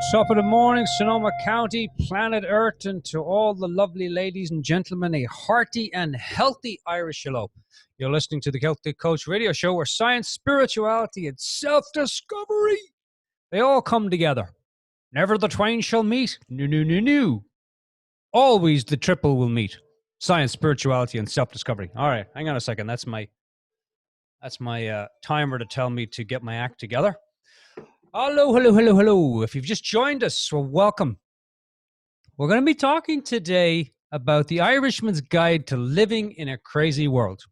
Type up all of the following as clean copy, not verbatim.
Top of the morning, Sonoma County, planet Earth, and to all the lovely ladies and gentlemen, a hearty and healthy Irish hello. You're listening to the Celtic Coach Radio Show, where science, spirituality, and self-discovery, they all come together. Never the twain shall meet. No. Always the triple will meet. Science, spirituality, and self-discovery. All right, hang on a second. That's my timer to tell me to get my act together. Hello. If you've just joined us, well, welcome. We're going to be talking today about the Irishman's Guide to Living in a Crazy World.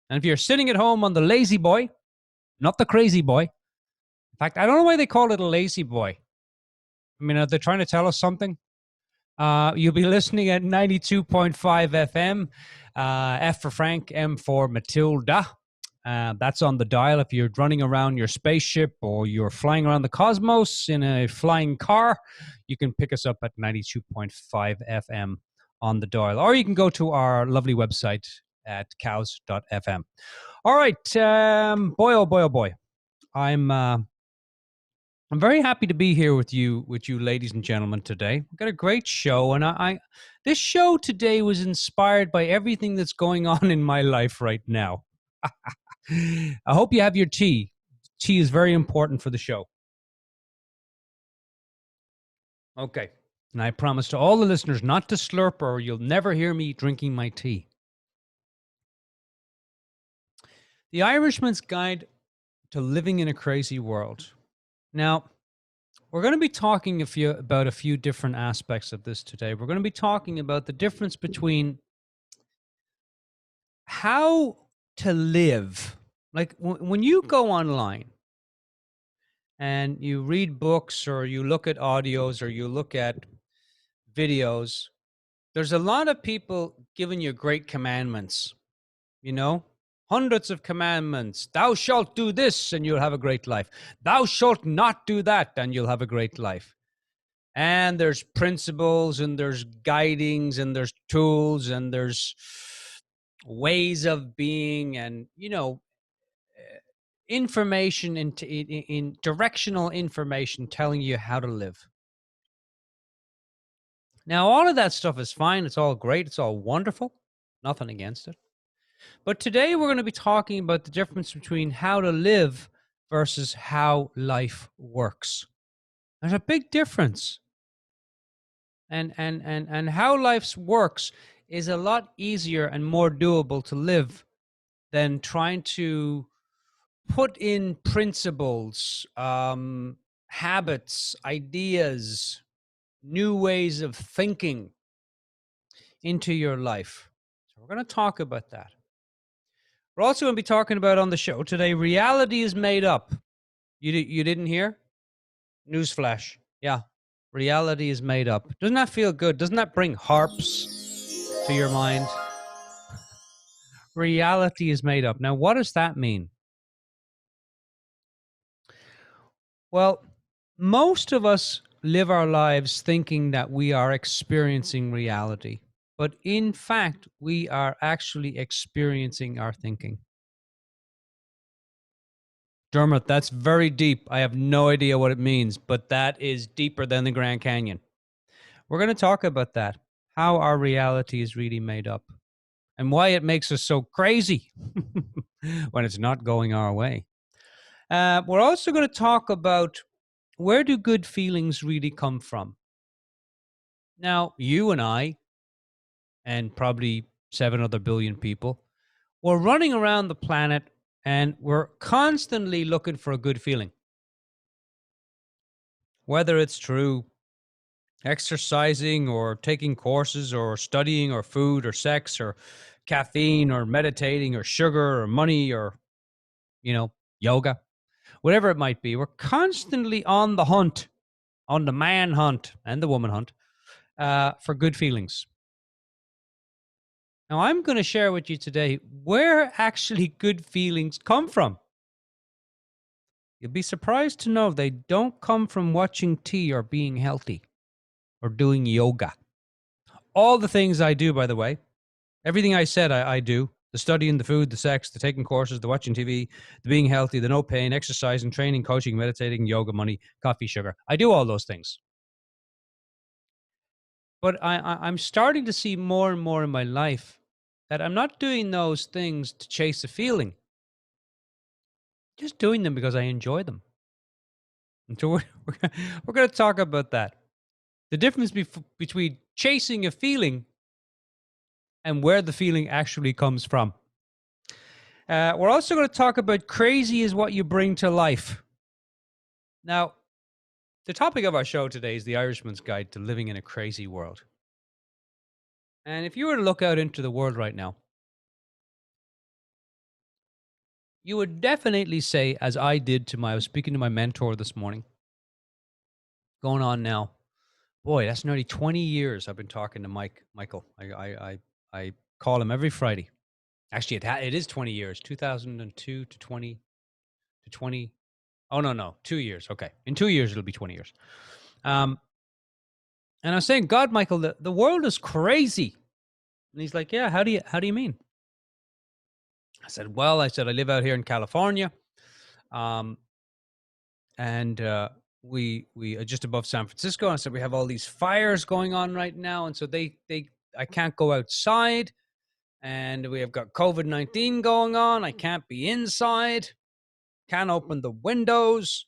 And if you're sitting at home on the lazy boy, not the crazy boy. In fact, I don't know why they call it a lazy boy. I mean, are they trying to tell us something? You'll be listening at 92.5 FM, F for Frank, M for Matilda. That's on the dial. If you're running around your spaceship or you're flying around the cosmos in a flying car, you can pick us up at 92.5 FM on the dial. Or you can go to our lovely website at cows.fm. All right. Boy, oh boy. I'm very happy to be here with you, ladies and gentlemen, today. We've got a great show, and this show today was inspired by everything that's going on in my life right now. I hope you have your tea. Tea is very important for the show. Okay. And I promise to all the listeners not to slurp, or you'll never hear me drinking my tea. The Irishman's Guide to Living in a Crazy World. Now, we're going to be talking about a few different aspects of this today. We're going to be talking about the difference between how to live. Like when you go online and you read books or you look at audios or you look at videos, there's a lot of people giving you great commandments, hundreds of commandments. Thou shalt do this and you'll have a great life. Thou shalt not do that and you'll have a great life. And there's principles and there's guidings and there's tools and there's ways of being and, information in directional information telling you how to live. Now, all of that stuff is fine. It's all great. It's all wonderful. Nothing against it. But today we're going to be talking about the difference between how to live versus how life works. There's a big difference. And how life works is a lot easier and more doable to live than trying to put in principles, habits, ideas, new ways of thinking into your life. So we're going to talk about that. We're also going to be talking about on the show today, reality is made up. You didn't hear? Newsflash. Yeah, reality is made up. Doesn't that feel good? Doesn't that bring harps to your mind? Reality is made up. Now, what does that mean? Well, most of us live our lives thinking that we are experiencing reality. But in fact, we are actually experiencing our thinking. Dermot, that's very deep. I have no idea what it means, but that is deeper than the Grand Canyon. We're going to talk about that, how our reality is really made up, and why it makes us so crazy when it's not going our way. We're also going to talk about where do good feelings really come from? Now, you and I, and probably 7 other billion people, we're running around the planet and we're constantly looking for a good feeling. Whether it's through exercising or taking courses or studying or food or sex or caffeine or meditating or sugar or money or, yoga, whatever it might be, we're constantly on the hunt, on the man hunt and the woman hunt for good feelings. Now, I'm going to share with you today where actually good feelings come from. You'll be surprised to know they don't come from watching tea or being healthy or doing yoga. All the things I do, by the way, everything I said I do, the studying, the food, the sex, the taking courses, the watching TV, the being healthy, the no pain, exercising, training, coaching, meditating, yoga, money, coffee, sugar. I do all those things. But I'm starting to see more and more in my life that I'm not doing those things to chase a feeling, just doing them because I enjoy them. And so we're going to talk about that. The difference between chasing a feeling and where the feeling actually comes from. We're also going to talk about crazy is what you bring to life. Now, the topic of our show today is The Irishman's Guide to Living in a Crazy World. And if you were to look out into the world right now, you would definitely say, as I did I was speaking to my mentor this morning, going on now, boy, that's nearly 20 years I've been talking to Michael. I call him every Friday. Actually, it is 20 years, 2002 to 20. Oh, no, 2 years. Okay. In 2 years, it'll be 20 years. And I was saying, God, Michael, the world is crazy. And he's like, yeah, how do you mean? I said, I live out here in California. And we are just above San Francisco. And so we have all these fires going on right now. And so I can't go outside. And we have got COVID-19 going on. I can't be inside. Can't open the windows.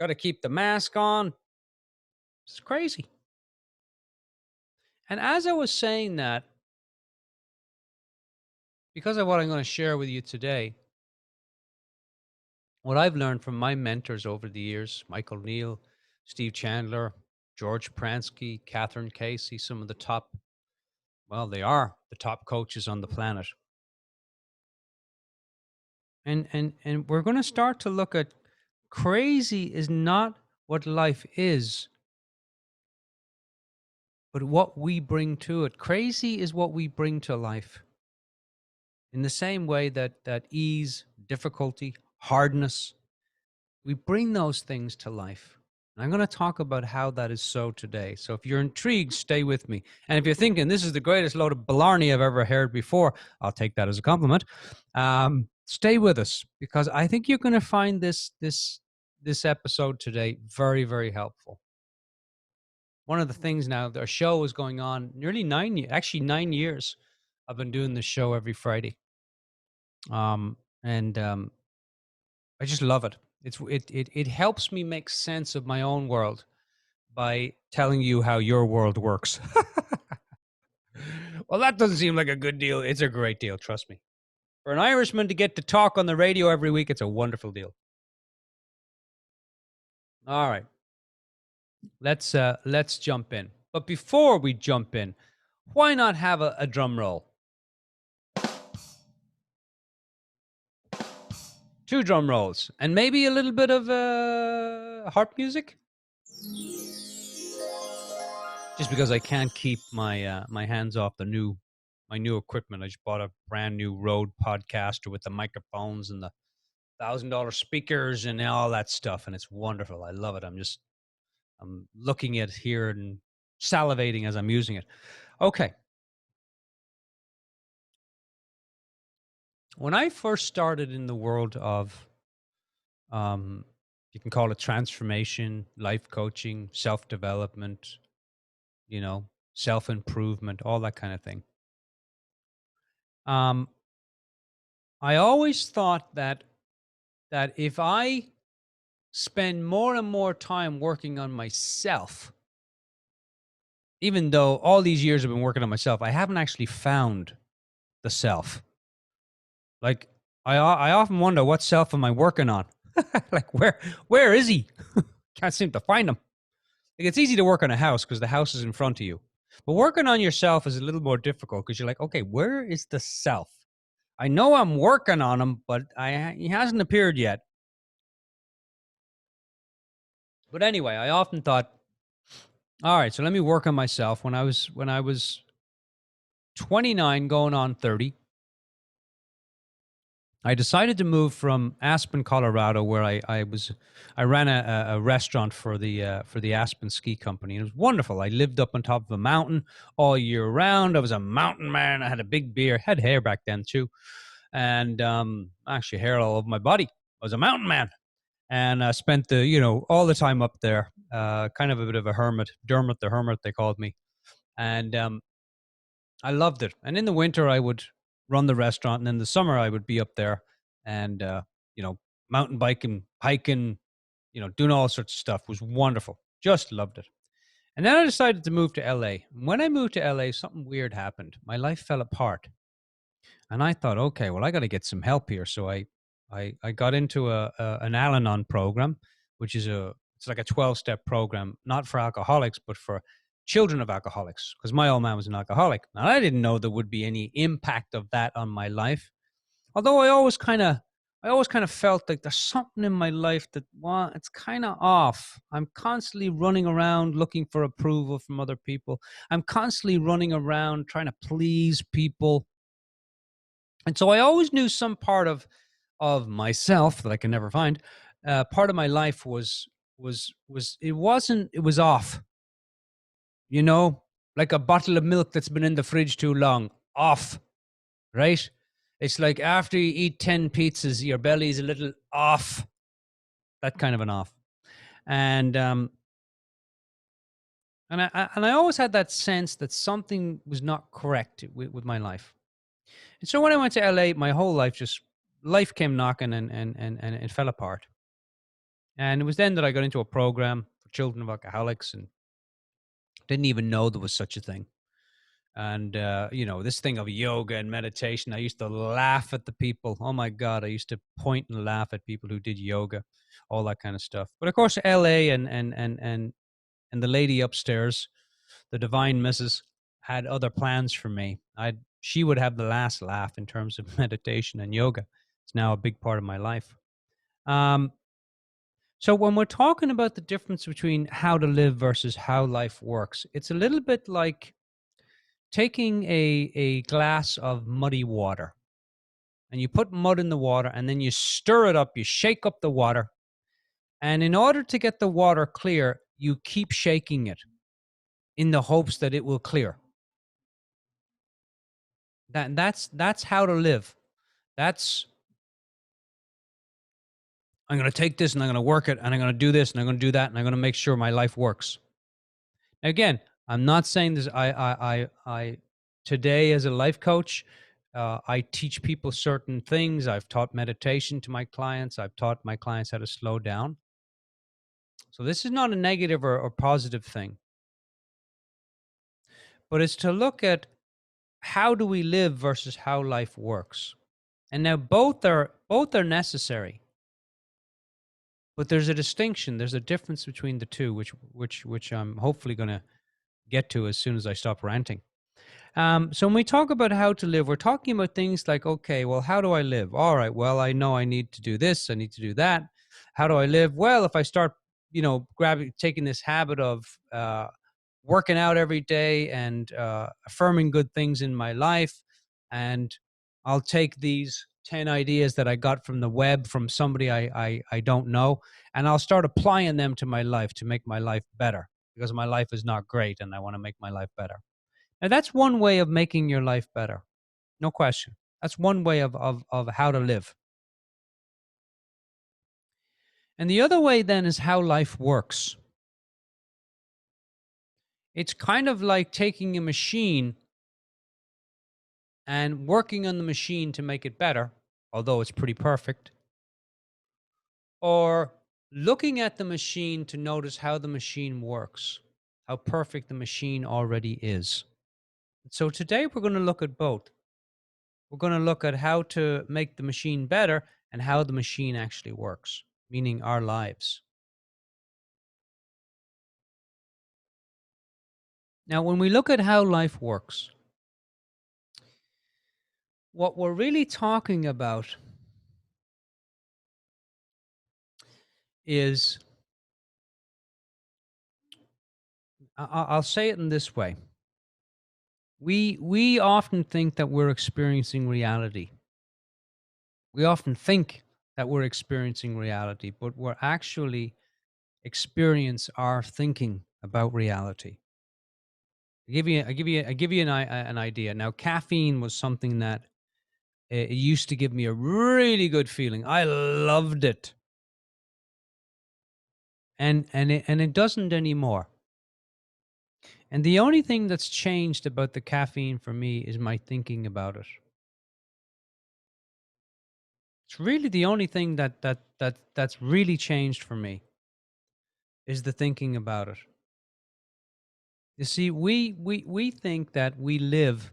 Got to keep the mask on. It's crazy. And as I was saying that, because of what I'm going to share with you today, what I've learned from my mentors over the years, Michael Neal, Steve Chandler, George Pransky, Catherine Casey, some of the top, they are the top coaches on the planet. And we're going to start to look at crazy is not what life is, but what we bring to it. Crazy is what we bring to life. In the same way that ease, difficulty, hardness, we bring those things to life. And I'm going to talk about how that is so today. So if you're intrigued, stay with me. And if you're thinking this is the greatest load of blarney I've ever heard before, I'll take that as a compliment. Stay with us, because I think you're going to find this episode today very, very helpful. One of the things now, our show is going on nearly 9 years. I've been doing this show every Friday. I just love it. It helps me make sense of my own world by telling you how your world works. Well, that doesn't seem like a good deal. It's a great deal, trust me. For an Irishman to get to talk on the radio every week, it's a wonderful deal. All right. Let's jump in. But before we jump in, why not have a drum roll? 2 drum rolls and maybe a little bit of harp music. Just because I can't keep my my hands off my new equipment. I just bought a brand new Rode Podcaster with the microphones and the $1,000 speakers and all that stuff, and it's wonderful. I love it. I'm looking at it here and salivating as I'm using it. Okay. When I first started in the world of, you can call it transformation, life coaching, self-development, self-improvement, all that kind of thing. I always thought that if I spend more and more time working on myself, even though all these years I've been working on myself, I haven't actually found the self. Like I often wonder, what self am I working on? Like where is he? Can't seem to find him. Like, it's easy to work on a house because the house is in front of you. But working on yourself is a little more difficult because you're like, okay, where is the self? I know I'm working on him, but he hasn't appeared yet. But anyway, I often thought, all right, so let me work on myself. When I was 29 going on 30, I decided to move from Aspen, Colorado, where I ran a restaurant for the Aspen Ski Company. And it was wonderful. I lived up on top of a mountain all year round. I was a mountain man. I had a big beard, had hair back then too, and actually hair all over my body. I was a mountain man, and I spent all the time up there. Kind of a bit of a hermit, Dermot the Hermit, they called me. And I loved it. And in the winter, I would run the restaurant, and in the summer, I would be up there and you know, mountain biking, hiking, you know, doing all sorts of stuff. It was wonderful. Just loved it. And then I decided to move to LA. When I moved to LA, something weird happened. My life fell apart. And I thought, okay, well, I got to get some help here. So I got into an Al-Anon program, which is it's like a 12-step program, not for alcoholics, but for children of alcoholics, because my old man was an alcoholic. And I didn't know there would be any impact of that on my life. Although I always kind of felt like there's something in my life that, well, it's kind of off. I'm constantly running around looking for approval from other people. I'm constantly running around trying to please people. And so I always knew some part of myself that I can never find. Part of my life it was off. You know, like a bottle of milk that's been in the fridge too long, off, right? It's like after you eat 10 pizzas, your belly's a little off. That kind of an off. And I always had that sense that something was not correct with my life. And so when I went to LA, my whole life came knocking and it fell apart. And it was then that I got into a program for children of alcoholics and didn't even know there was such a thing. And, you know, this thing of yoga and meditation, I used to laugh at the people. Oh my God, I used to point and laugh at people who did yoga, all that kind of stuff. But of course, LA and the lady upstairs, the divine missus, had other plans for me. She would have the last laugh in terms of meditation and yoga. It's now a big part of my life. So when we're talking about the difference between how to live versus how life works, it's a little bit like taking a glass of muddy water, and you put mud in the water and then you stir it up, you shake up the water. And in order to get the water clear, you keep shaking it in the hopes that it will clear. That's how to live. I'm going to take this and I'm going to work it and I'm going to do this and I'm going to do that and I'm going to make sure my life works. Again, I'm not saying this. I today as a life coach, I teach people certain things. I've taught meditation to my clients. I've taught my clients how to slow down. So this is not a negative or positive thing, but it's to look at how do we live versus how life works. And now both are necessary, but there's a distinction. There's a difference between the two, which I'm hopefully going to get to as soon as I stop ranting. So when we talk about how to live, we're talking about things like, okay, well, how do I live? All right, well, I know I need to do this, I need to do that. How do I live? Well, if I start, you know, taking this habit of working out every day and affirming good things in my life, and I'll take these 10 ideas that I got from the web from somebody I don't know, and I'll start applying them to my life to make my life better, because my life is not great and I want to make my life better. Now, that's one way of making your life better. No question. That's one way of how to live. And the other way then is how life works. It's kind of like taking a machine and working on the machine to make it better, although it's pretty perfect, or looking at the machine to notice how the machine works, how perfect the machine already is. So today we're going to look at both. We're going to look at how to make the machine better and how the machine actually works, meaning our lives. Now, when we look at how life works, what we're really talking about is, I'll say it in this way. We often think that we're experiencing reality. We often think that we're experiencing reality, but we're actually experience our thinking about reality. I give you an idea. Now, caffeine was something that it used to give me a really good feeling. I loved it, and it doesn't anymore. And the only thing that's changed about the caffeine for me is my thinking about it. It's really the only thing that's really changed for me is the thinking about it. You see, we think that we live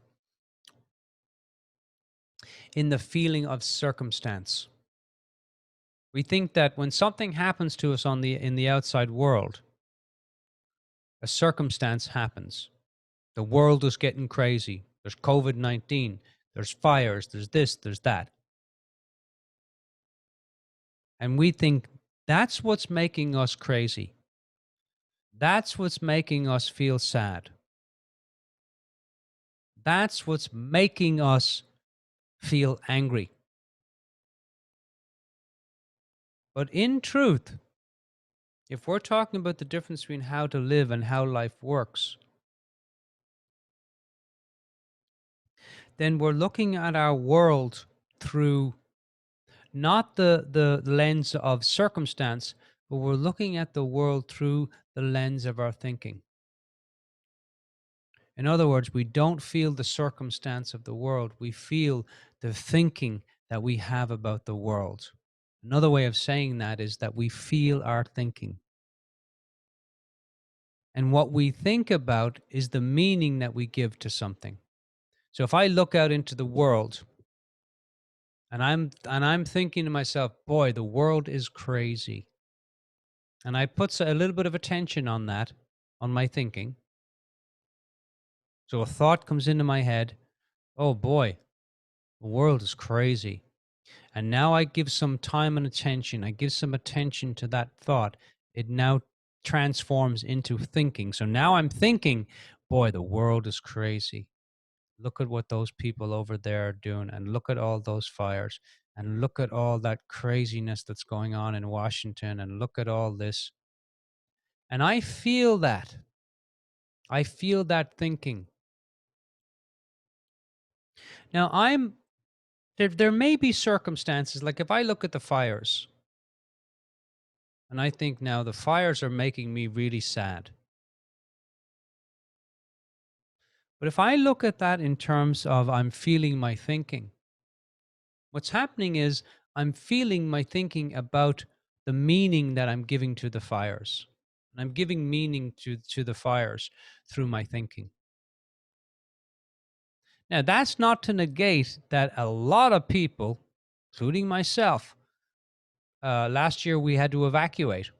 in the feeling of circumstance. We think that when something happens to us in the outside world, a circumstance happens. The world is getting crazy. There's COVID-19. There's fires. There's this. There's that. And we think that's what's making us crazy. That's what's making us feel sad. That's what's making us feel angry. But in truth, if we're talking about the difference between how to live and how life works, then we're looking at our world through not the lens of circumstance, but we're looking at the world through the lens of our thinking. In other words, we don't feel the circumstance of the world. We feel the thinking that we have about the world. Another way of saying that is that we feel our thinking. And what we think about is the meaning that we give to something. So if I look out into the world and I'm thinking to myself, boy, the world is crazy. And I put a little bit of attention on that, on my thinking. So a thought comes into my head, oh boy, the world is crazy. And now I give some time and attention. I give some attention to that thought. It now transforms into thinking. So now I'm thinking, boy, the world is crazy. Look at what those people over there are doing. And look at all those fires. And look at all that craziness that's going on in Washington. And look at all this. And I feel that. I feel that thinking. Now, there may be circumstances, like if I look at the fires, and I think now the fires are making me really sad. But if I look at that in terms of I'm feeling my thinking, what's happening is I'm feeling my thinking about the meaning that I'm giving to the fires. And I'm giving meaning to the fires through my thinking. Now, that's not to negate that a lot of people, including myself, last year we had to evacuate.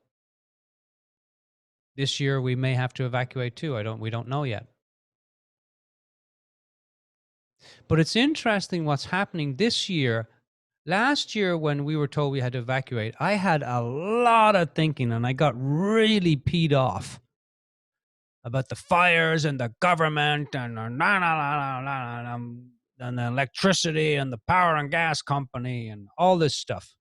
This year we may have to evacuate too. We don't know yet. But it's interesting what's happening this year. Last year, when we were told we had to evacuate, I had a lot of thinking and I got really peed off about the fires and the government and and the electricity and the power and gas company and all this stuff.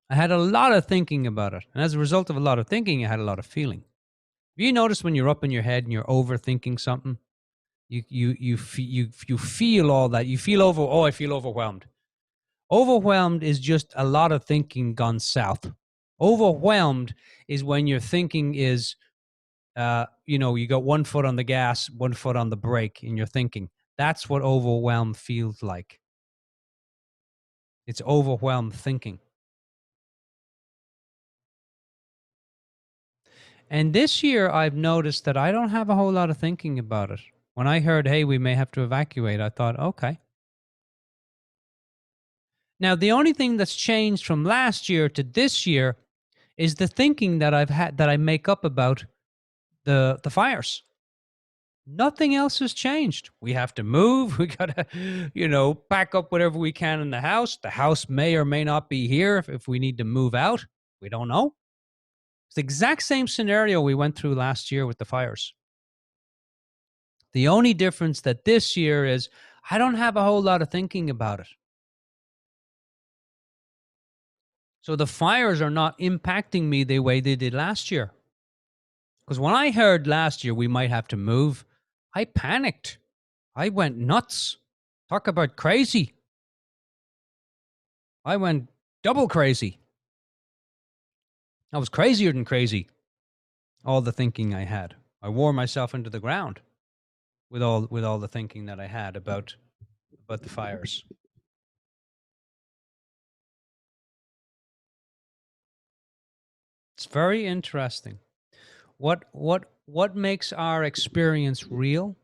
I had a lot of thinking about it. And as a result of a lot of thinking, I had a lot of feeling. Have you noticed when you're up in your head and you're overthinking something? You feel all that. You feel I feel overwhelmed. Overwhelmed is just a lot of thinking gone south. Overwhelmed is when your thinking is, you got one foot on the gas, one foot on the brake in your thinking. That's what overwhelmed feels like. It's overwhelmed thinking. And this year, I've noticed that I don't have a whole lot of thinking about it. When I heard, hey, we may have to evacuate, I thought, okay. Now, the only thing that's changed from last year to this year is the thinking that I make up about the fires. Nothing else has changed. We have to move. We got to, pack up whatever we can in the house. The house may or may not be here if we need to move out. We don't know. It's the exact same scenario we went through last year with the fires. The only difference that this year is I don't have a whole lot of thinking about it. So the fires are not impacting me the way they did last year. Because when I heard last year we might have to move, I panicked. I went nuts. Talk about crazy. I went double crazy. I was crazier than crazy. All the thinking I had. I wore myself into the ground with all the thinking that I had about the fires. It's very interesting. What makes our experience real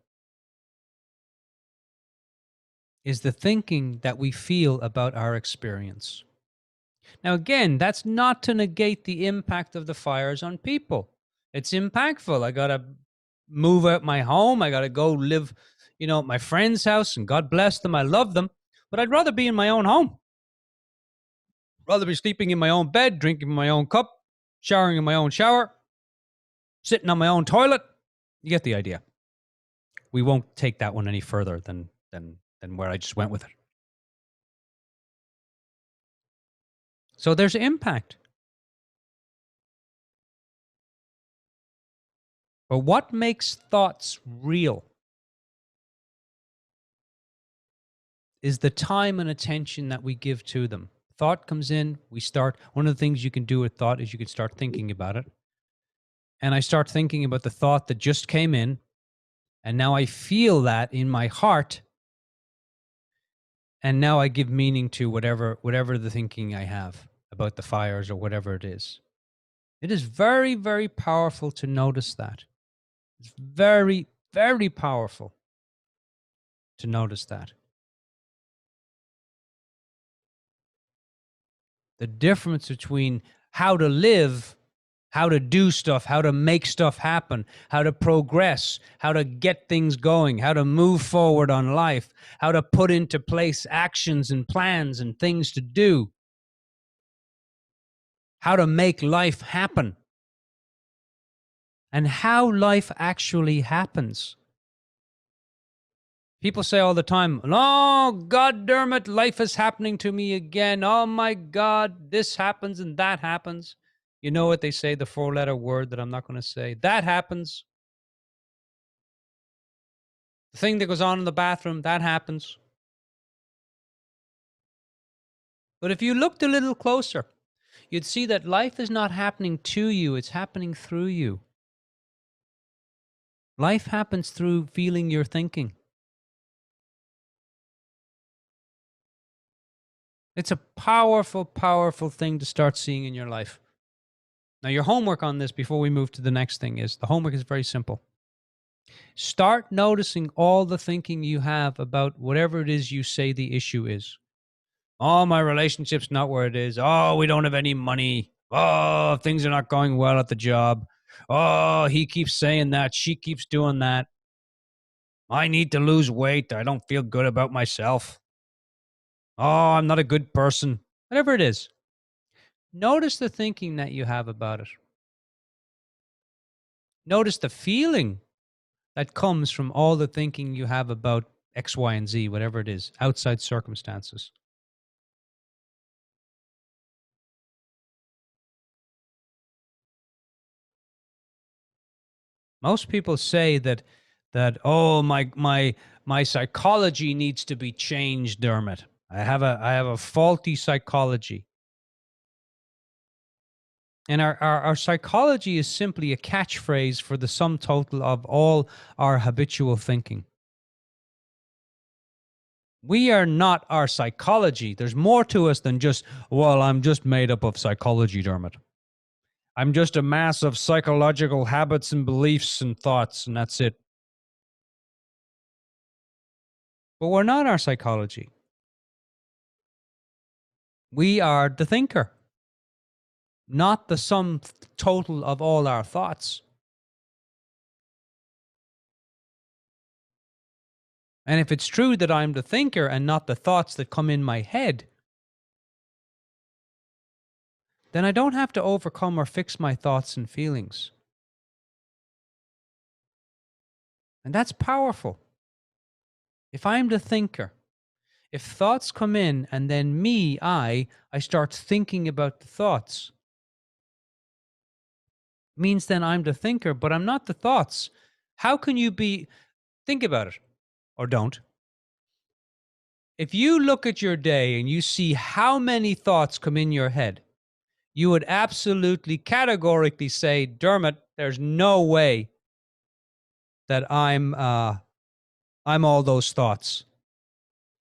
is the thinking that we feel about our experience. Now, again, that's not to negate the impact of the fires on people. It's impactful. I got to move out my home. I got to go live, at my friend's house, and God bless them. I love them. But I'd rather be in my own home. Rather be sleeping in my own bed, drinking my own cup, showering in my own shower, sitting on my own toilet. You get the idea. We won't take that one any further than where I just went with it. So there's impact. But what makes thoughts real is the time and attention that we give to them. Thought comes in, one of the things you can do with thought is you can start thinking about it. And I start thinking about the thought that just came in, and now I feel that in my heart, and now I give meaning to whatever the thinking I have about the fires or whatever it is. It is very, very powerful to notice that. It's very, very powerful to notice that. The difference between how to live, how to do stuff, how to make stuff happen, how to progress, how to get things going, how to move forward on life, how to put into place actions and plans and things to do, how to make life happen, and how life actually happens. People say all the time, "Oh, God, Dermot, life is happening to me again. Oh, my God, this happens and that happens." You know what they say, the four-letter word that I'm not going to say. That happens. The thing that goes on in the bathroom, that happens. But if you looked a little closer, you'd see that life is not happening to you, it's happening through you. Life happens through feeling your thinking. It's a powerful, powerful thing to start seeing in your life. Now, your homework on this before we move to the next thing is the homework is very simple. Start noticing all the thinking you have about whatever it is you say the issue is. Oh, my relationship's not where it is. Oh, we don't have any money. Oh, things are not going well at the job. Oh, he keeps saying that. She keeps doing that. I need to lose weight. I don't feel good about myself. Oh, I'm not a good person. Whatever it is. Notice the thinking that you have about it. Notice the feeling that comes from all the thinking you have about X, Y, and Z, whatever it is, outside circumstances. Most people say that oh, my psychology needs to be changed, Dermot. I have a faulty psychology. And our psychology is simply a catchphrase for the sum total of all our habitual thinking. We are not our psychology. There's more to us than just, well, I'm just made up of psychology, Dermot. I'm just a mass of psychological habits and beliefs and thoughts, and that's it. But we're not our psychology. We are the thinker, not the sum total of all our thoughts. And if it's true that I'm the thinker and not the thoughts that come in my head, then I don't have to overcome or fix my thoughts and feelings. And that's powerful. If I'm the thinker, if thoughts come in and then I start thinking about the thoughts, means then I'm the thinker, but I'm not the thoughts. How can you be? Think about it, or don't. If you look at your day and you see how many thoughts come in your head, you would absolutely categorically say, Dermot, there's no way that I'm all those thoughts,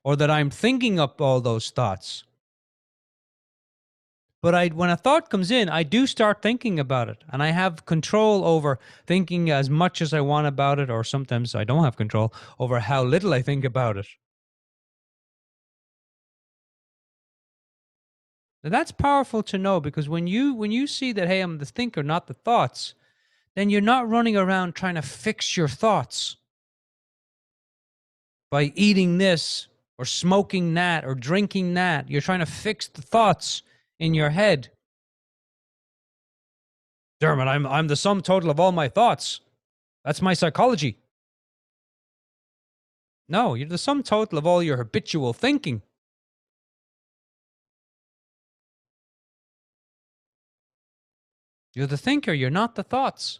or that I'm thinking up all those thoughts. But when a thought comes in, I do start thinking about it, and I have control over thinking as much as I want about it, or sometimes I don't have control over how little I think about it. And that's powerful to know, because when you see that, hey, I'm the thinker, not the thoughts, then you're not running around trying to fix your thoughts by eating this or smoking that or drinking that. You're trying to fix the thoughts in your head. Dermot, I'm the sum total of all my thoughts. That's my psychology. No, you're the sum total of all your habitual thinking. You're the thinker, you're not the thoughts.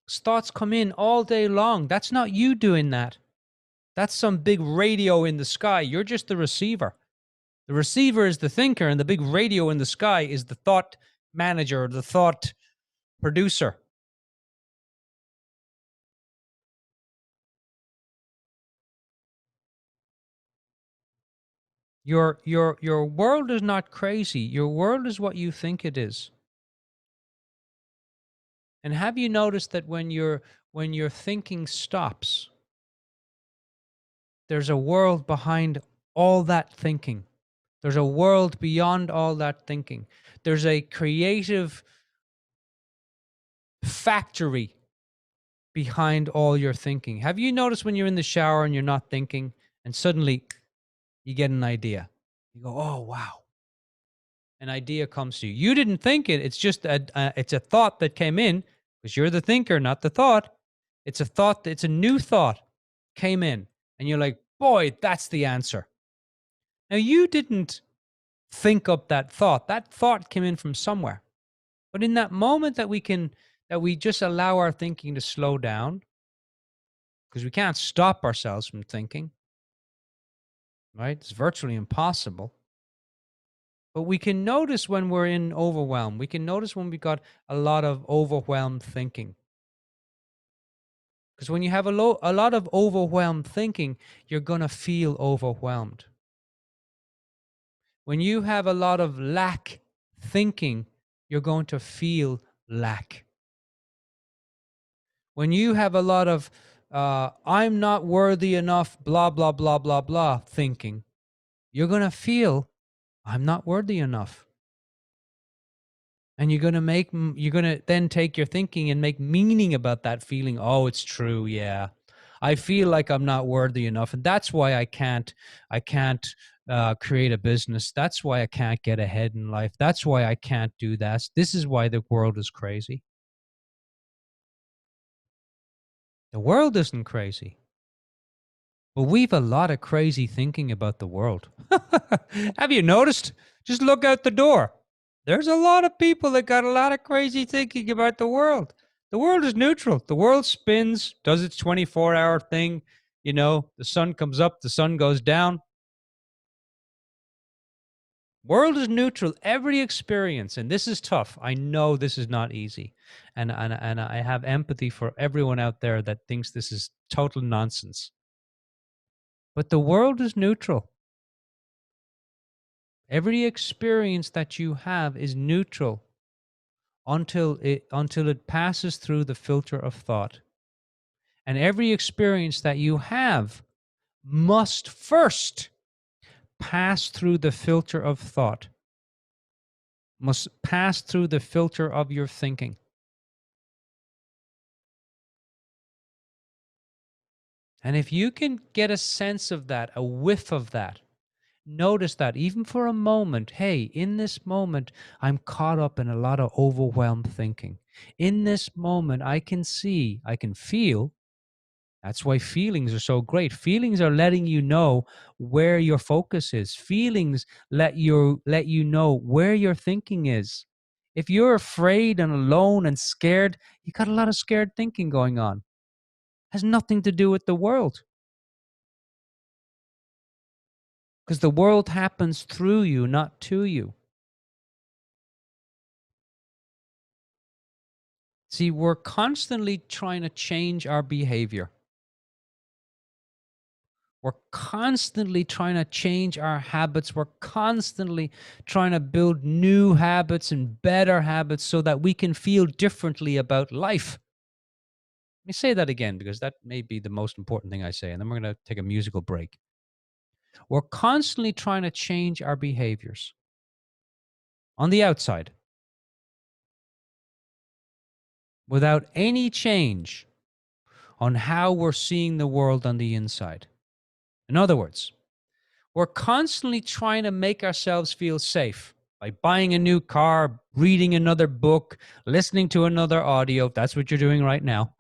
Thoughts come in all day long. That's not you doing that. That's some big radio in the sky. You're just the receiver. The receiver is the thinker, and the big radio in the sky is the thought manager, the thought producer. Your world is not crazy. Your world is what you think it is. And have you noticed that when your thinking stops, there's a world behind all that thinking. There's a world beyond all that thinking. There's a creative factory behind all your thinking. Have you noticed when you're in the shower and you're not thinking, and suddenly you get an idea? You go, "Oh, wow." An idea comes to you. You didn't think it. It's just it's a thought that came in, because you're the thinker, not the thought. It's a thought. It's a new thought came in, and you're like, "Boy, that's the answer." Now, you didn't think up that thought. That thought came in from somewhere. But in that moment that we just allow our thinking to slow down, because we can't stop ourselves from thinking, right? It's virtually impossible. But we can notice when we're in overwhelm. We can notice when we got a lot of overwhelmed thinking. Because when you have a lot of overwhelmed thinking, you're going to feel overwhelmed. When you have a lot of lack thinking, you're going to feel lack. When you have a lot of I'm not worthy enough, blah, blah, blah, blah, blah thinking, you're going to feel I'm not worthy enough. And you're going to then take your thinking and make meaning about that feeling. Oh, it's true. Yeah. I feel like I'm not worthy enough. And that's why I can't create a business. That's why I can't get ahead in life. That's why I can't do that. This is why the world is crazy. The world isn't crazy. But we've a lot of crazy thinking about the world. Have you noticed? Just look out the door. There's a lot of people that got a lot of crazy thinking about the world. The world is neutral. The world spins, does its 24-hour thing. You know, the sun comes up, the sun goes down. World is neutral. Every experience, and this is tough. I know this is not easy. And I have empathy for everyone out there that thinks this is total nonsense. But the world is neutral. Every experience that you have is neutral until it passes through the filter of thought. And every experience that you have must first pass through the filter of thought, must pass through the filter of your thinking. And if you can get a sense of that, a whiff of that, notice that even for a moment, hey, in this moment, I'm caught up in a lot of overwhelmed thinking. In this moment, I can see, I can feel. That's why feelings are so great. Feelings are letting you know where your focus is. Feelings let you know where your thinking is. If you're afraid and alone and scared, you got a lot of scared thinking going on. Has nothing to do with the world. Because the world happens through you, not to you. See, we're constantly trying to change our behavior. We're constantly trying to change our habits. We're constantly trying to build new habits and better habits so that we can feel differently about life. Let me say that again because that may be the most important thing I say. And then we're going to take a musical break. We're constantly trying to change our behaviors on the outside without any change on how we're seeing the world on the inside. In other words, we're constantly trying to make ourselves feel safe by buying a new car, reading another book, listening to another audio. That's what you're doing right now.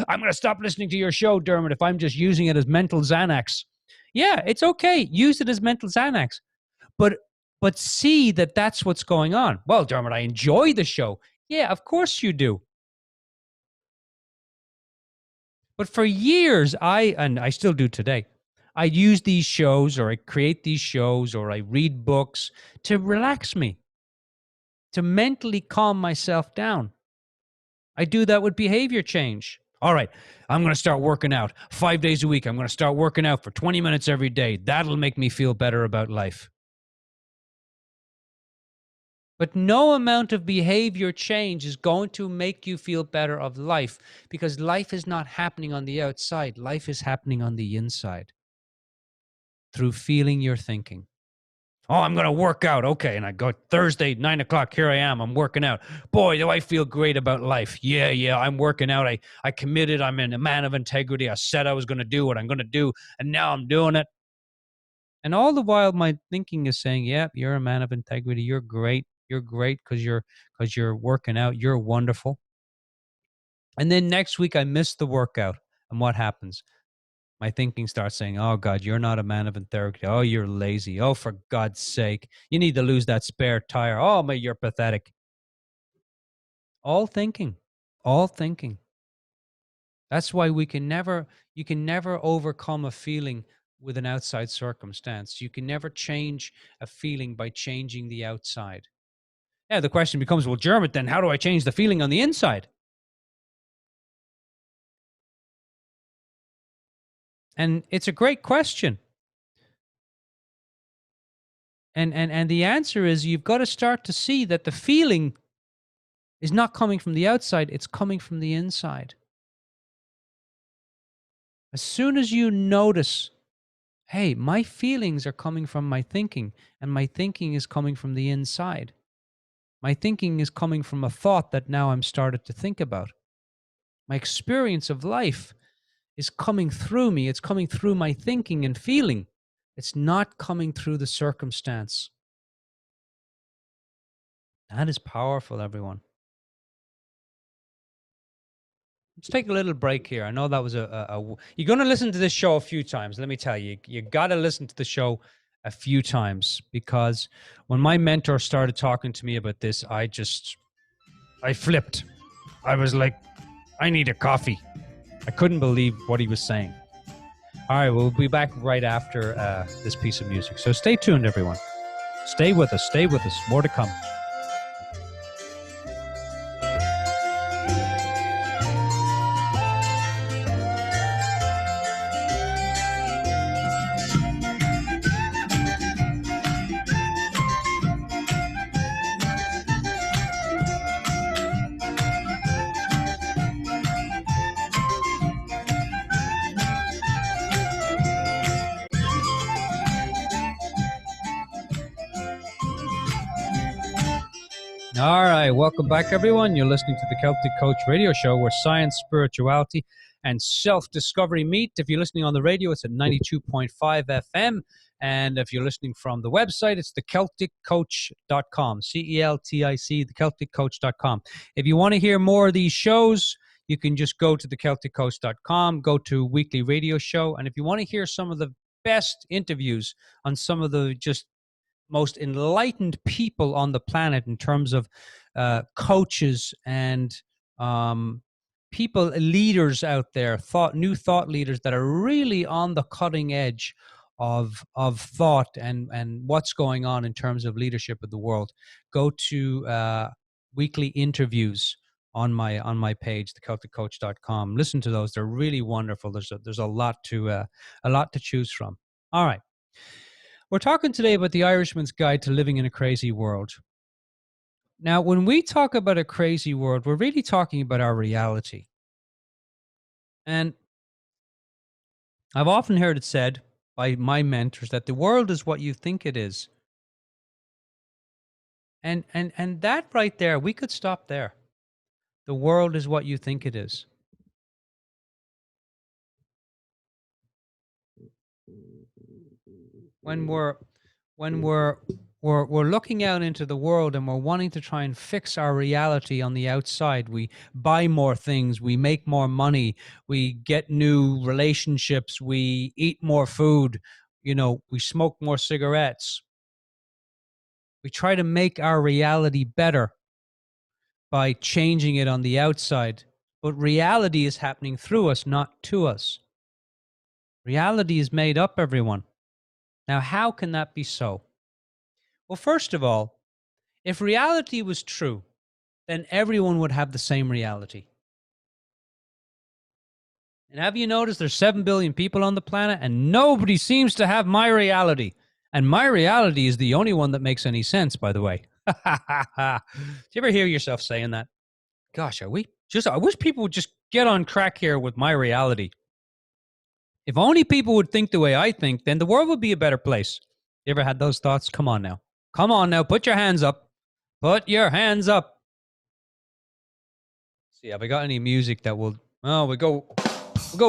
I'm going to stop listening to your show, Dermot, if I'm just using it as mental Xanax. Yeah, it's okay. Use it as mental Xanax. But see that that's what's going on. Well, Dermot, I enjoy the show. Yeah, of course you do. But for years, I still do today, I use these shows or I create these shows or I read books to relax me, to mentally calm myself down. I do that with behavior change. All right, I'm going to start working out 5 days a week. I'm going to start working out for 20 minutes every day. That'll make me feel better about life. But no amount of behavior change is going to make you feel better of life because life is not happening on the outside. Life is happening on the inside through feeling your thinking. Oh, I'm going to work out. Okay. And I go Thursday, 9:00. Here I am. I'm working out. Boy, do I feel great about life. Yeah. I'm working out. I committed. I'm a man of integrity. I said I was going to do what I'm going to do. And now I'm doing it. And all the while, my thinking is saying, yeah, you're a man of integrity. You're great. You're great because you're working out. You're wonderful. And then next week, I miss the workout. And what happens? My thinking starts saying, oh, God, you're not a man of integrity. Oh, you're lazy. Oh, for God's sake, you need to lose that spare tire. Oh, man, you're pathetic. All thinking, all thinking. That's why you can never overcome a feeling with an outside circumstance. You can never change a feeling by changing the outside. Yeah, the question becomes, well, Dermot, then how do I change the feeling on the inside? And it's a great question. And the answer is you've got to start to see that the feeling is not coming from the outside, it's coming from the inside. As soon as you notice, hey, my feelings are coming from my thinking, and my thinking is coming from the inside. My thinking is coming from a thought that now I'm started to think about. My experience of life is coming through me. It's coming through my thinking and feeling. It's not coming through the circumstance. That is powerful, everyone. Let's take a little break here. I know that was you're going to listen to this show a few times. Let me tell you, you got to listen to the show a few times because when my mentor started talking to me about this, I flipped. I was like, I need a coffee. I couldn't believe what he was saying. All right, we'll be back right after this piece of music. So stay tuned, everyone. Stay with us. Stay with us. More to come. All right, welcome back, everyone. You're listening to the Celtic Coach Radio Show, where science, spirituality, and self-discovery meet. If you're listening on the radio, it's at 92.5 FM. And if you're listening from the website, it's thecelticcoach.com, CELTIC, thecelticcoach.com. If you want to hear more of these shows, you can just go to thecelticcoach.com, go to weekly radio show. And if you want to hear some of the best interviews on some of the just most enlightened people on the planet in terms of coaches and people, leaders out there, new thought leaders that are really on the cutting edge of thought and what's going on in terms of leadership of the world. Go to weekly interviews on my page, thecelticcoach.com. Listen to those; they're really wonderful. There's a lot to choose from. All right, we're talking today about the Irishman's Guide to Living in a Crazy World. Now, when we talk about a crazy world, we're really talking about our reality. And I've often heard it said by my mentors that the world is what you think it is. And that right there, we could stop there. The world is what you think it is. When we're looking out into the world and we're wanting to try and fix our reality on the outside, we buy more things, we make more money, we get new relationships, we eat more food, we smoke more cigarettes. We try to make our reality better by changing it on the outside. But reality is happening through us, not to us. Reality is made up, everyone. Now, how can that be so? Well, first of all, if reality was true, then everyone would have the same reality. And have you noticed there's 7 billion people on the planet and nobody seems to have my reality? And my reality is the only one that makes any sense, by the way. Do you ever hear yourself saying that? Gosh, I wish people would just get on track here with my reality. If only people would think the way I think, then the world would be a better place. You ever had those thoughts? Come on now. Come on now. Put your hands up. Put your hands up. See, have I got any music that will... Oh, we'll go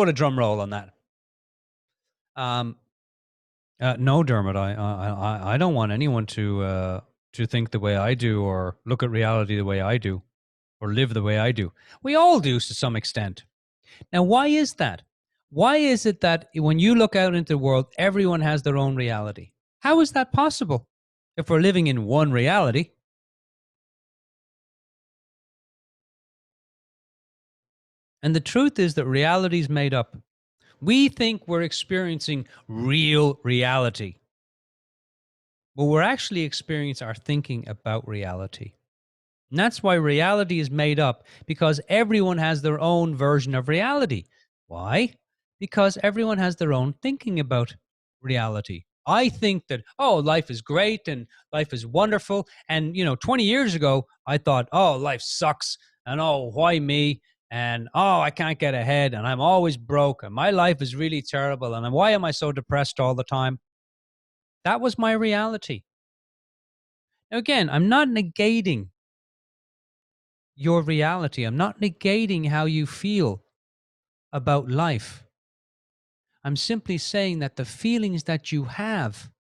with a drum roll on that. No, Dermot, I don't want anyone to think the way I do or look at reality the way I do or live the way I do. We all do to some extent. Now, why is that? Why is it that when you look out into the world, everyone has their own reality? How is that possible if we're living in one reality? And the truth is that reality is made up. We think we're experiencing real reality, but we're actually experiencing our thinking about reality. And that's why reality is made up, because everyone has their own version of reality. Why? Because everyone has their own thinking about reality. I think that, life is great and life is wonderful. And, 20 years ago, I thought, life sucks. And, why me? And, I can't get ahead. And I'm always broke. And my life is really terrible. And why am I so depressed all the time? That was my reality. Now, again, I'm not negating your reality. I'm not negating how you feel about life. I'm simply saying that the feelings that you have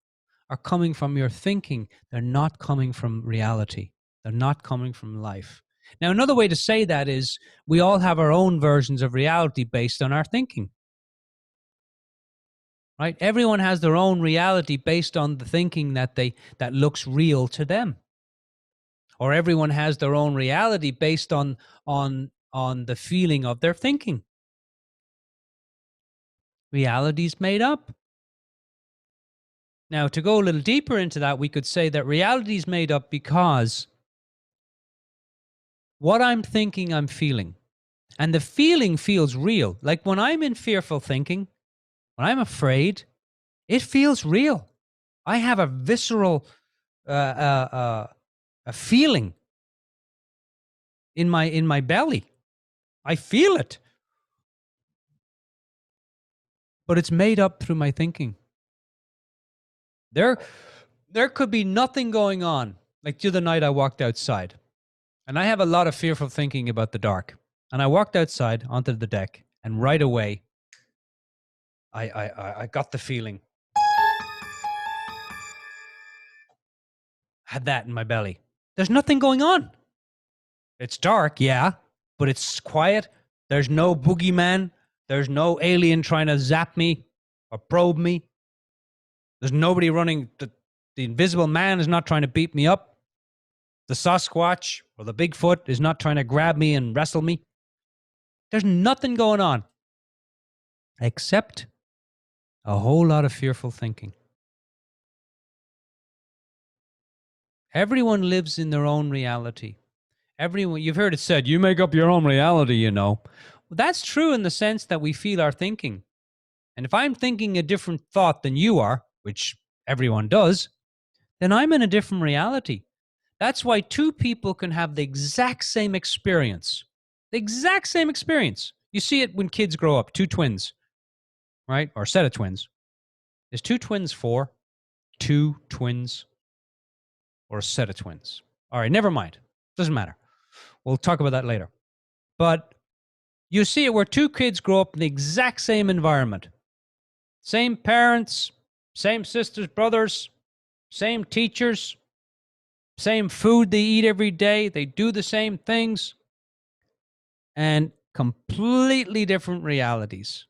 are coming from your thinking. They're not coming from reality. They're not coming from life. Now, another way to say that is we all have our own versions of reality based on our thinking. Right? Everyone has their own reality based on the thinking that looks real to them. Or everyone has their own reality based on the feeling of their thinking. Reality is made up. Now, to go a little deeper into that, we could say that reality is made up because what I'm thinking, I'm feeling. And the feeling feels real. Like when I'm in fearful thinking, when I'm afraid, it feels real. I have a visceral a feeling in my belly. I feel it. But it's made up through my thinking. There could be nothing going on. Like the other night I walked outside and I have a lot of fearful thinking about the dark. And I walked outside onto the deck and right away I got the feeling. Had that in my belly. There's nothing going on. It's dark, yeah, but it's quiet. There's no boogeyman. There's no alien trying to zap me or probe me. There's nobody running. The invisible man is not trying to beat me up. The Sasquatch or the Bigfoot is not trying to grab me and wrestle me. There's nothing going on except a whole lot of fearful thinking. Everyone lives in their own reality. Everyone, you've heard it said, you make up your own reality, you know. Well, that's true in the sense that we feel our thinking. And if I'm thinking a different thought than you are, which everyone does, then I'm in a different reality. That's why two people can have the exact same experience. The exact same experience. You see it when kids grow up, two twins, right? Or a set of twins. Is two twins four? Two twins? Or a set of twins? All right, never mind. Doesn't matter. We'll talk about that later. But you see it where two kids grow up in the exact same environment. Same parents, same sisters, brothers, same teachers, same food they eat every day. They do the same things. And completely different realities.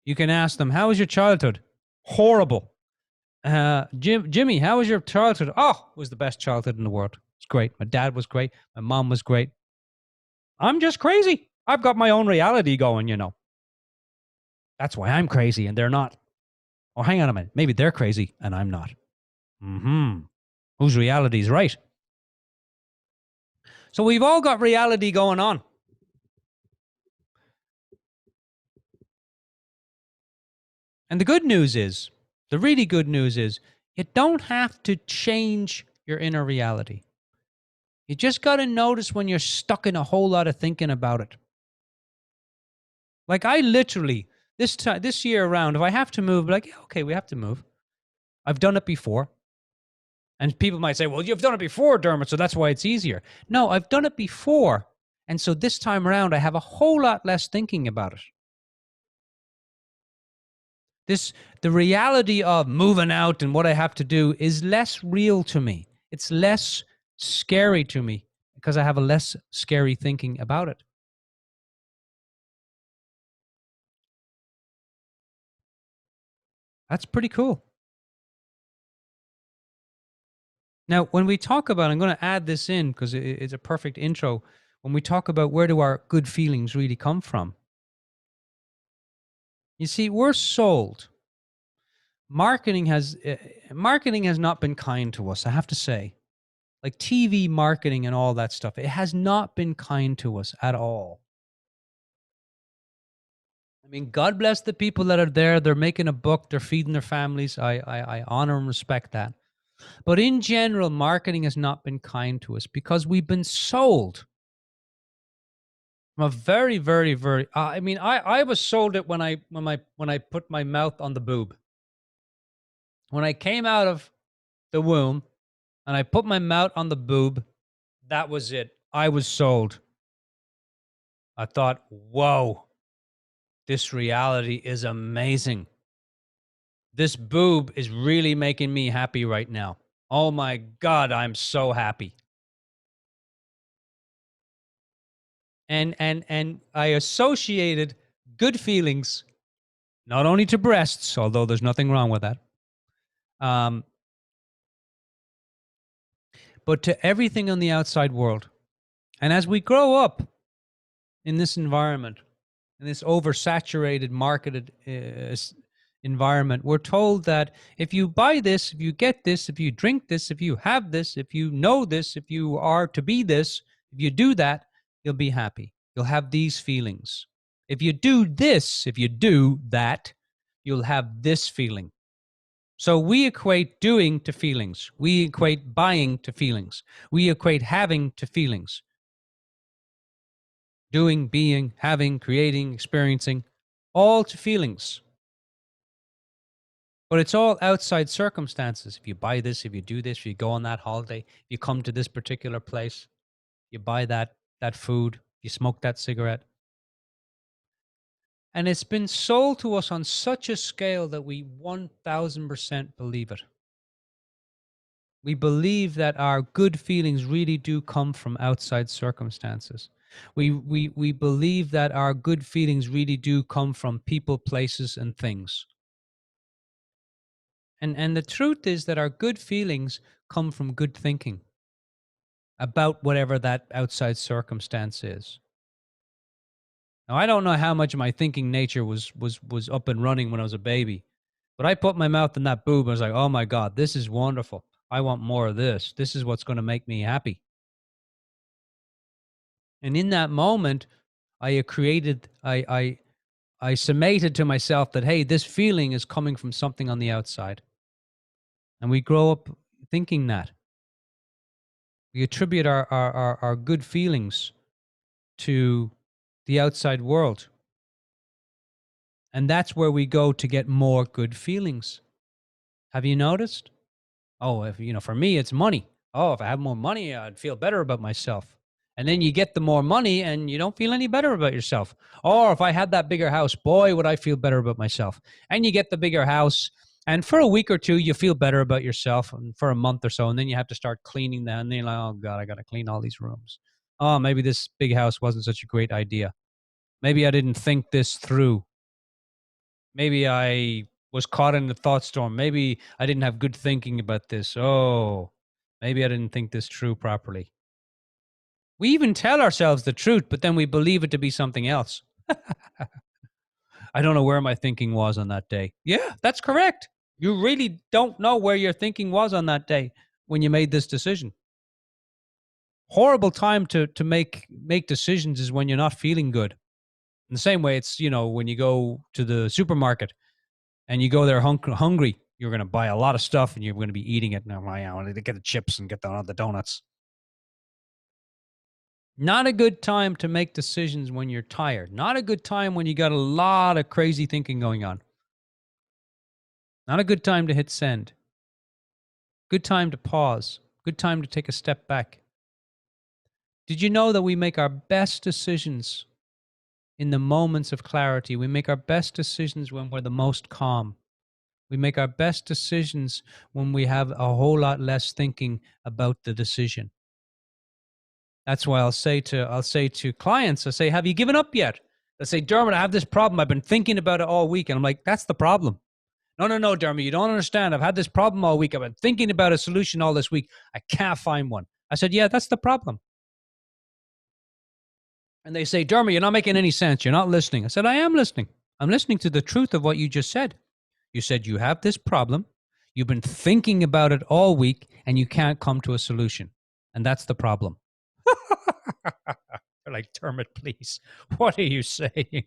You can ask them, how was your childhood? Horrible. Jimmy, how was your childhood? Oh, it was the best childhood in the world. It's great. My dad was great. My mom was great. I'm just crazy. I've got my own reality going, you know. That's why I'm crazy and they're not. Oh, hang on a minute. Maybe they're crazy and I'm not. Whose reality is right? So we've all got reality going on. And the good news is, the really good news is, you don't have to change your inner reality. You just got to notice when you're stuck in a whole lot of thinking about it. Like I literally, this year around, if I have to move, like, yeah, okay, we have to move. I've done it before. And people might say, well, you've done it before, Dermot, so that's why it's easier. No, I've done it before. And so this time around, I have a whole lot less thinking about it. The reality of moving out and what I have to do is less real to me. It's less scary to me because I have a less scary thinking about it. That's pretty cool. Now, when we talk about, I'm going to add this in because it's a perfect intro. When we talk about where do our good feelings really come from? You see, we're sold. Marketing has not been kind to us, I have to say. Like TV marketing and all that stuff, it has not been kind to us at all. I mean, God bless the people that are there. They're making a buck. They're feeding their families. I honor and respect that. But in general, marketing has not been kind to us because we've been sold. I'm a very, very, very. I mean, I was sold it when I put my mouth on the boob. When I came out of the womb and I put my mouth on the boob, that was it. I was sold. I thought, whoa, this reality is amazing. This boob is really making me happy right now. Oh my God, I'm so happy. And I associated good feelings not only to breasts, although there's nothing wrong with that, but to everything on the outside world. And as we grow up in this environment, in this oversaturated, marketed environment, we're told that if you buy this, if you get this, if you drink this, if you have this, if you know this, if you are to be this, if you do that, you'll be happy. You'll have these feelings. If you do this, if you do that, you'll have this feeling. So we equate doing to feelings. We equate buying to feelings. We equate having to feelings. Doing, being, having, creating, experiencing, all to feelings. But it's all outside circumstances. If you buy this, if you do this, if you go on that holiday, if you come to this particular place, you buy that food, you smoke that cigarette. And it's been sold to us on such a scale that we 1000% believe it. We believe that our good feelings really do come from outside circumstances. We believe that our good feelings really do come from people, places, and things. And the truth is that our good feelings come from good thinking about whatever that outside circumstance is. Now, I don't know how much of my thinking nature was up and running when I was a baby, but I put my mouth in that boob and I was like, oh my God, this is wonderful. I want more of this. This is what's going to make me happy. And in that moment, I created, I summated to myself that, hey, this feeling is coming from something on the outside. And we grow up thinking that. We attribute our good feelings to the outside world. And that's where we go to get more good feelings. Have you noticed? Oh, if for me, it's money. Oh, if I have more money, I'd feel better about myself. And then you get the more money and you don't feel any better about yourself. Or if I had that bigger house, boy, would I feel better about myself. And you get the bigger house. And for a week or two, you feel better about yourself, and for a month or so. And then you have to start cleaning that. And then you're like, oh, God, I got to clean all these rooms. Oh, maybe this big house wasn't such a great idea. Maybe I didn't think this through. Maybe I was caught in the thought storm. Maybe I didn't have good thinking about this. Oh, maybe I didn't think this through properly. We even tell ourselves the truth, but then we believe it to be something else. I don't know where my thinking was on that day. Yeah, that's correct. You really don't know where your thinking was on that day when you made this decision. Horrible time to make decisions is when you're not feeling good. In the same way, it's, when you go to the supermarket and you go there hungry, you're going to buy a lot of stuff and you're going to be eating it. Now, I want to get the chips and get the donuts. Not a good time to make decisions when you're tired. Not a good time when you got a lot of crazy thinking going on. Not a good time to hit send. Good time to pause. Good time to take a step back. Did you know that we make our best decisions in the moments of clarity? We make our best decisions when we're the most calm. We make our best decisions when we have a whole lot less thinking about the decision. That's why I'll say to clients, I say, have you given up yet? They say, Dermot, I have this problem. I've been thinking about it all week. And I'm like, that's the problem. No, Dermot, you don't understand. I've had this problem all week. I've been thinking about a solution all this week. I can't find one. I said, yeah, that's the problem. And they say, Dermot, you're not making any sense. You're not listening. I said, I am listening. I'm listening to the truth of what you just said. You said you have this problem. You've been thinking about it all week and you can't come to a solution. And that's the problem. They're like, Dermot, please, what are you saying?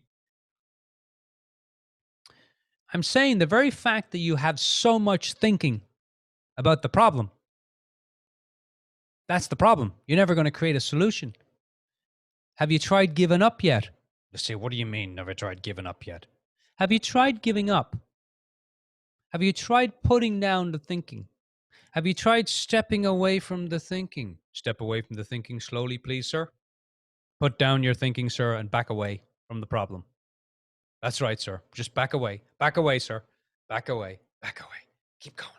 I'm saying the very fact that you have so much thinking about the problem, that's the problem. You're never going to create a solution. Have you tried giving up yet? You say, what do you mean, never tried giving up yet? Have you tried giving up? Have you tried putting down the thinking? Have you tried stepping away from the thinking? Step away from the thinking slowly, please, sir. Put down your thinking, sir, and back away from the problem. That's right, sir. Just back away. Back away, sir. Back away. Back away. Keep going.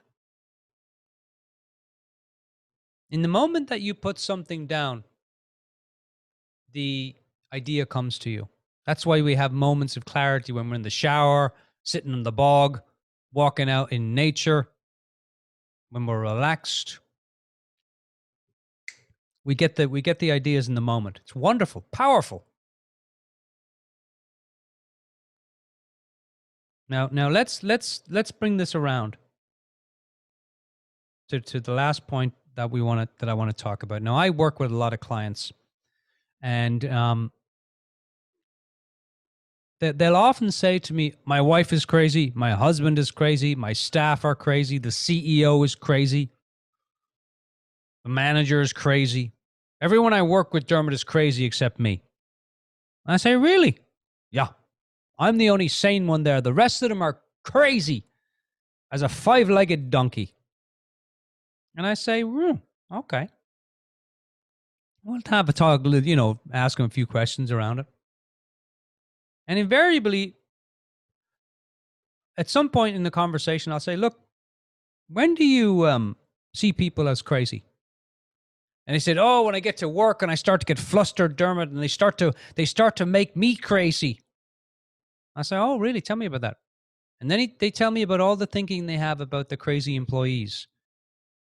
In the moment that you put something down, the idea comes to you. That's why we have moments of clarity when we're in the shower, sitting in the bog, walking out in nature, when we're relaxed. We get the ideas in the moment. It's wonderful, powerful. Now let's bring this around to the last point that I want to talk about. Now, I work with a lot of clients, and they'll often say to me, my wife is crazy, my husband is crazy, my staff are crazy, the CEO is crazy, the manager is crazy. Everyone I work with, Dermot, is crazy except me. And I say, really? Yeah. I'm the only sane one there. The rest of them are crazy as a 5-legged donkey. And I say, okay. We'll have a talk, ask them a few questions around it. And invariably, at some point in the conversation, I'll say, look, when do you see people as crazy? And they said, oh, when I get to work and I start to get flustered, Dermot, and they start to make me crazy. I say, oh, really? Tell me about that. And then they tell me about all the thinking they have about the crazy employees.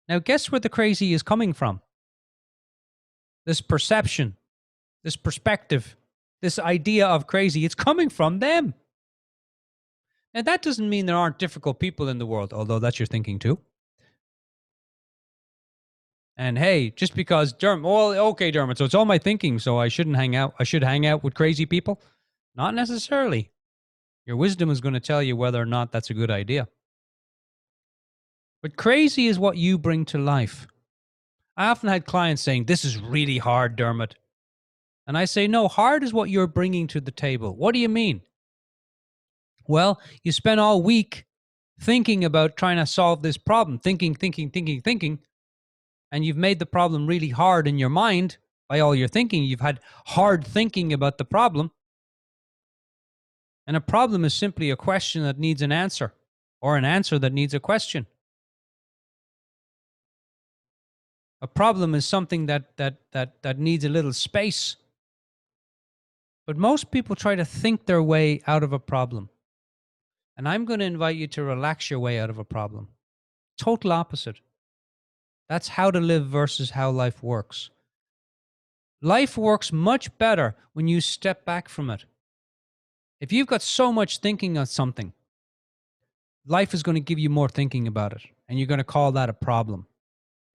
Now, guess where the crazy is coming from? This perception, this perspective, this idea of crazy, it's coming from them. Now, that doesn't mean there aren't difficult people in the world, although that's your thinking too. And hey, just because Dermot, well, okay, Dermot, so it's all my thinking, so I shouldn't hang out. I should hang out with crazy people? Not necessarily. Your wisdom is going to tell you whether or not that's a good idea. But crazy is what you bring to life. I often had clients saying, "This is really hard, Dermot." And I say, "No, hard is what you're bringing to the table." What do you mean? Well, you spend all week thinking about trying to solve this problem, thinking, and you've made the problem really hard in your mind by all your thinking. You've had hard thinking about the problem. And a problem is simply a question that needs an answer, or an answer that needs a question. A problem is something that needs a little space. But most people try to think their way out of a problem. And I'm going to invite you to relax your way out of a problem. Total opposite. That's how to live versus how life works. Life works much better when you step back from it. If you've got so much thinking on something, life is going to give you more thinking about it, and you're going to call that a problem.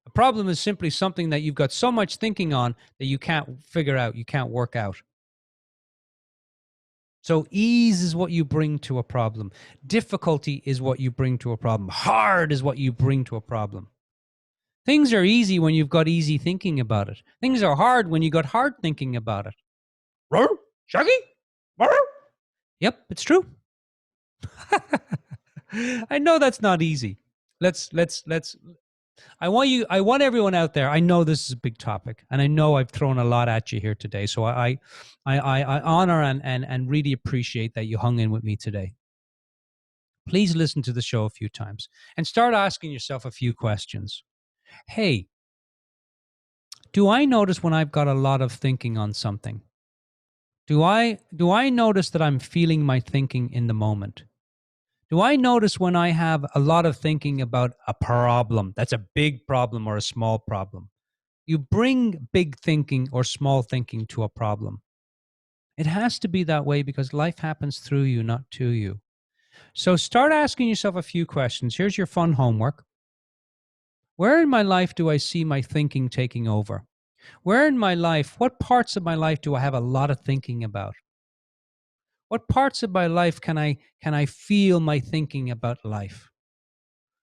A problem is simply something that you've got so much thinking on that you can't figure out, you can't work out. So ease is what you bring to a problem. Difficulty is what you bring to a problem. Hard is what you bring to a problem. Things are easy when you've got easy thinking about it. Things are hard when you got hard thinking about it. Shaggy? Yep, it's true. I know that's not easy. I want everyone out there. I know this is a big topic, and I know I've thrown a lot at you here today. So I honor and really appreciate that you hung in with me today. Please listen to the show a few times and start asking yourself a few questions. Hey, do I notice when I've got a lot of thinking on something? Do I notice that I'm feeling my thinking in the moment? Do I notice when I have a lot of thinking about a problem that's a big problem or a small problem? You bring big thinking or small thinking to a problem. It has to be that way because life happens through you, not to you. So start asking yourself a few questions. Here's your fun homework. Where in my life do I see my thinking taking over? Where in my life, what parts of my life do I have a lot of thinking about? What parts of my life can I feel my thinking about life?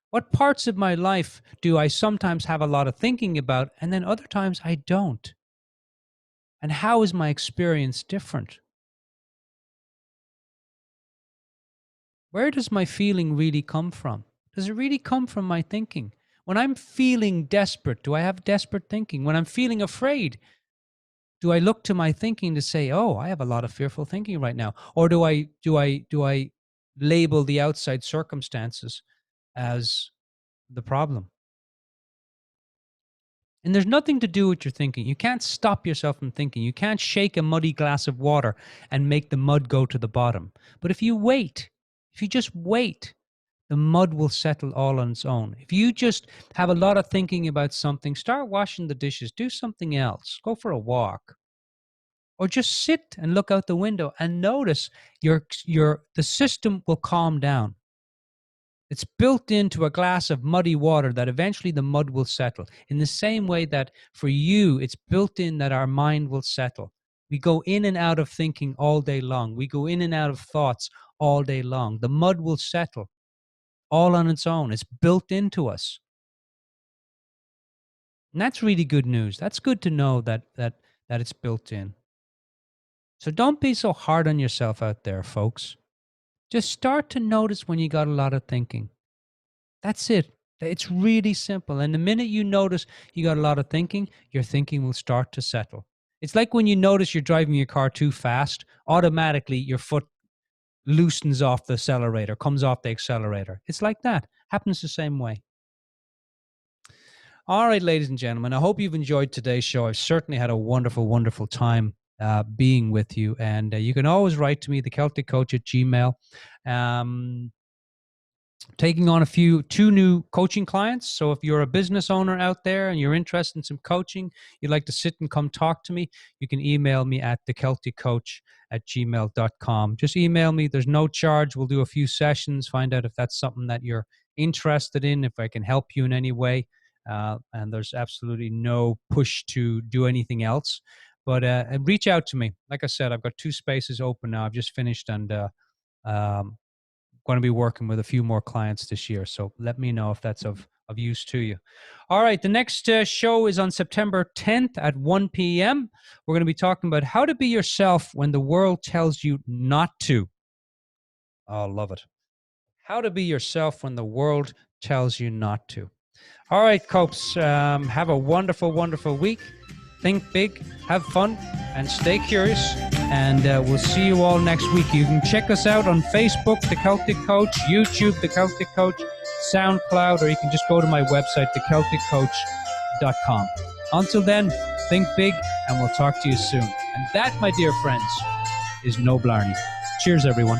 What parts of my life do I sometimes have a lot of thinking about and then other times I don't? And how is my experience different? Where does my feeling really come from? Does it really come from my thinking? When I'm feeling desperate, do I have desperate thinking? When I'm feeling afraid, do I look to my thinking to say, "Oh, I have a lot of fearful thinking right now," or do I label the outside circumstances as the problem? And there's nothing to do with your thinking. You can't stop yourself from thinking. You can't shake a muddy glass of water and make the mud go to the bottom. But if you wait, if you just wait, the mud will settle all on its own. If you just have a lot of thinking about something, start washing the dishes, do something else, go for a walk, or just sit and look out the window and notice the system will calm down. It's built into a glass of muddy water that eventually the mud will settle. In the same way that for you, it's built in that our mind will settle. We go in and out of thinking all day long. We go in and out of thoughts all day long. The mud will settle all on its own. It's built into us. And that's really good news. That's good to know that it's built in. So don't be so hard on yourself out there, folks. Just start to notice when you got a lot of thinking. That's it. It's really simple. And the minute you notice you got a lot of thinking, your thinking will start to settle. It's like when you notice you're driving your car too fast, automatically your foot loosens off the accelerator, comes off the accelerator. It's like that. Happens the same way. All right, ladies and gentlemen, I hope you've enjoyed today's show. I've certainly had a wonderful, wonderful time being with you. And you can always write to me, thecelticcoach@gmail. Taking on two new coaching clients. So if you're a business owner out there and you're interested in some coaching, you'd like to sit and come talk to me, you can email me at thecelticcoach@gmail.com. Just email me. There's no charge. We'll do a few sessions, find out if that's something that you're interested in, if I can help you in any way. and there's absolutely no push to do anything else. But reach out to me. Like I said, I've got 2 spaces open now. I've just finished, and going to be working with a few more clients this year. So let me know if that's of use to you. All right. The next show is on September 10th at 1 p.m. We're going to be talking about how to be yourself when the world tells you not to. Oh, love it. How to be yourself when the world tells you not to. All right, Copes. Have a wonderful, wonderful week. Think big, have fun, and stay curious. And we'll see you all next week. You can check us out on Facebook, The Celtic Coach, YouTube, The Celtic Coach, SoundCloud, or you can just go to my website, thecelticcoach.com. Until then, think big, and we'll talk to you soon. And that, my dear friends, is No Blarney. Cheers, everyone.